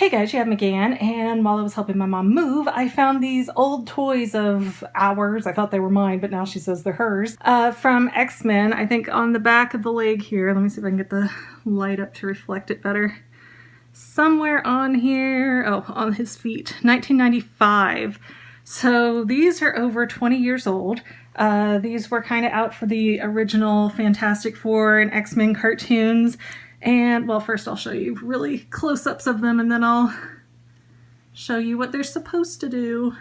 Hey guys, you have McGann, and while I was helping my mom move, I found these old toys of ours. I thought they were mine, but now she says they're hers. From X-Men, I think on the back of the leg here. Let me see if I can get the light up to reflect it better. Somewhere on here, oh, on his feet, 1995. So these are over 20 years old. These were kind of out for the original Fantastic Four and X-Men cartoons. And, well, first I'll show you really close-ups of them, and then I'll show you what they're supposed to do.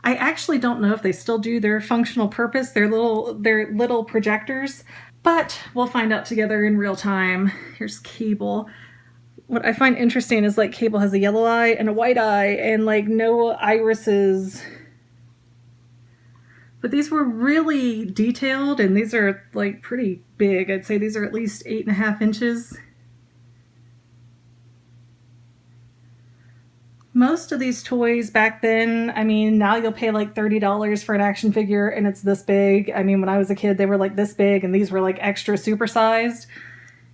I actually don't know if they still do their functional purpose. They're little projectors, but we'll find out together in real time. Here's Cable. What I find interesting is, like, Cable has a yellow eye and a white eye, and, like, no irises. But these were really detailed, and these are, like, pretty big. I'd say these are at least 8.5 inches. Most of these toys back then, I mean, now you'll pay like $30 for an action figure and it's this big. I mean, when I was a kid, they were like this big, and these were like extra supersized.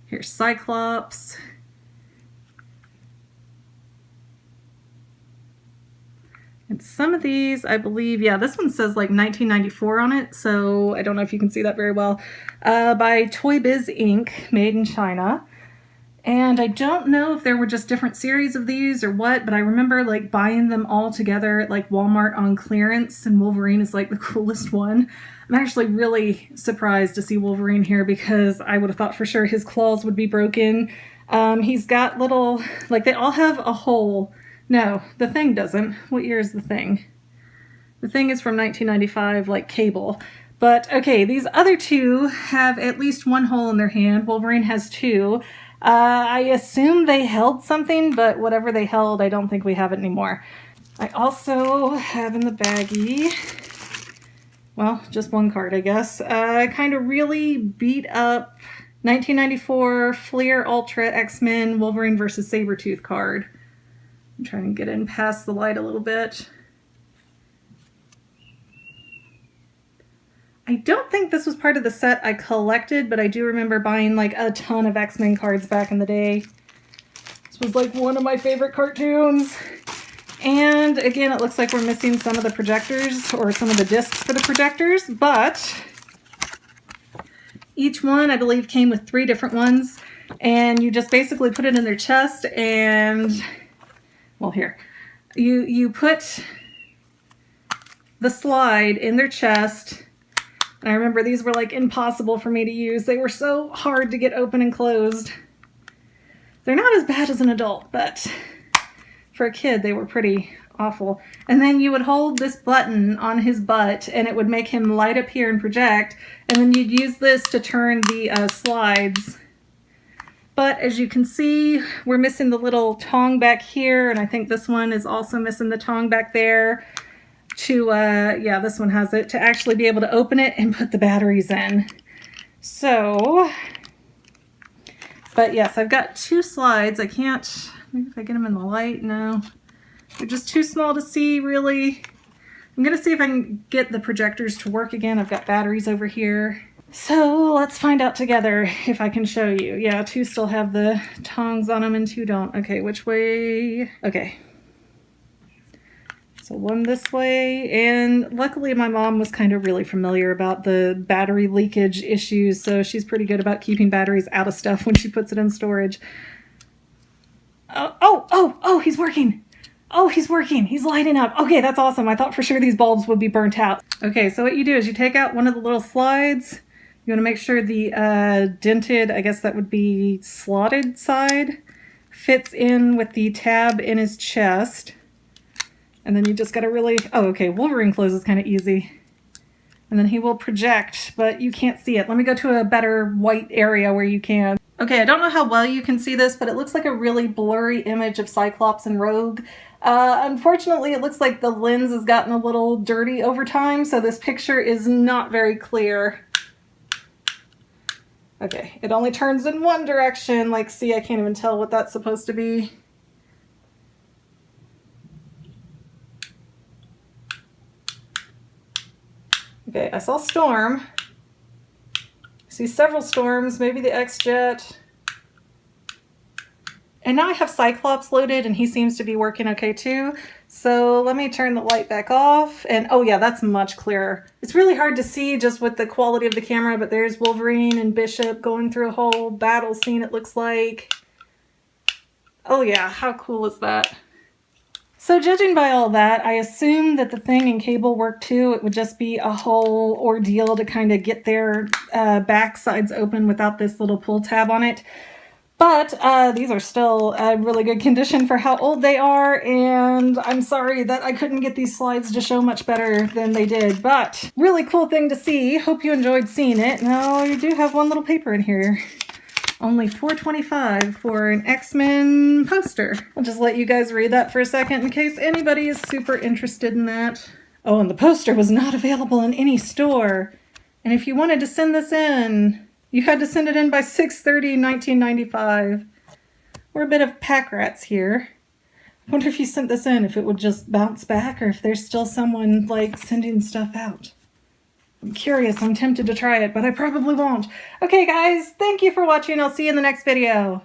Here's Cyclops. And some of these, I believe, yeah, this one says like 1994 on it, so I don't know if you can see that very well. By Toy Biz Inc., made in China. And I don't know if there were just different series of these or what, but I remember like buying them all together at like Walmart on clearance, and Wolverine is like the coolest one. I'm actually really surprised to see Wolverine here because I would have thought for sure his claws would be broken. He's got little, like they all have a hole. No, the Thing doesn't. What year is the Thing? The Thing is from 1995, like Cable. But okay, these other two have at least one hole in their hand. Wolverine has two. I assume they held something, but whatever they held, I don't think we have it anymore. I also have in the baggie, well, just one card, I guess, kind of really beat up 1994 Fleer Ultra X-Men Wolverine vs. Sabretooth card. I'm trying to get in past the light a little bit. I don't think this was part of the set I collected, but I do remember buying like a ton of X-Men cards back in the day. This was like one of my favorite cartoons. And again, it looks like we're missing some of the projectors or some of the discs for the projectors, but each one I believe came with 3 different ones, and you just basically put it in their chest and, well, here, you put the slide in their chest. And I remember these were like impossible for me to use. They were so hard to get open and closed. They're not as bad as an adult, but for a kid they were pretty awful. And then you would hold this button on his butt and it would make him light up here and project. And then you'd use this to turn the slides. But as you can see, we're missing the little tongue back here, and I think this one is also missing the tongue back there. Yeah, this one has it, to actually be able to open it and put the batteries in. So, but yes, I've got 2 slides. I can't, maybe if I get them in the light, no. They're just too small to see, really. I'm going to see if I can get the projectors to work again. I've got batteries over here. So let's find out together if I can show you. Yeah, 2 still have the tongs on them and 2 don't. Okay, which way? Okay. So one this way, and luckily my mom was kind of really familiar about the battery leakage issues, so she's pretty good about keeping batteries out of stuff when she puts it in storage. Oh, he's working. Oh, he's working. He's lighting up. Okay, that's awesome. I thought for sure these bulbs would be burnt out. Okay, so what you do is you take out one of the little slides. You want to make sure the dented, I guess that would be slotted side, fits in with the tab in his chest. And then you just got to really, oh, okay, Wolverine closes kind of easy. And then he will project, but you can't see it. Let me go to a better white area where you can. Okay, I don't know how well you can see this, but it looks like a really blurry image of Cyclops and Rogue. Unfortunately, it looks like the lens has gotten a little dirty over time, so this picture is not very clear. Okay, it only turns in one direction. Like, see, I can't even tell what that's supposed to be. Okay, I saw Storm. I see several Storms, maybe the X-Jet. And now I have Cyclops loaded and he seems to be working okay too. So let me turn the light back off. And oh yeah, that's much clearer. It's really hard to see just with the quality of the camera, but there's Wolverine and Bishop going through a whole battle scene, it looks like. Oh yeah, how cool is that? So judging by all that, I assume that the thing and cable work too. It would just be a whole ordeal to kind of get their back sides open without this little pull tab on it. But these are still really good condition for how old they are, and I'm sorry that I couldn't get these slides to show much better than they did, but really cool thing to see. Hope you enjoyed seeing it. Now you do have one little paper in here. Only $4.25 for an X-Men poster. I'll just let you guys read that for a second in case anybody is super interested in that. Oh, and the poster was not available in any store. And if you wanted to send this in, you had to send it in by 6/30/1995. We're a bit of pack rats here. I wonder if you sent this in, if it would just bounce back or if there's still someone like sending stuff out. I'm curious, I'm tempted to try it, but I probably won't. Okay guys, thank you for watching. I'll see you in the next video.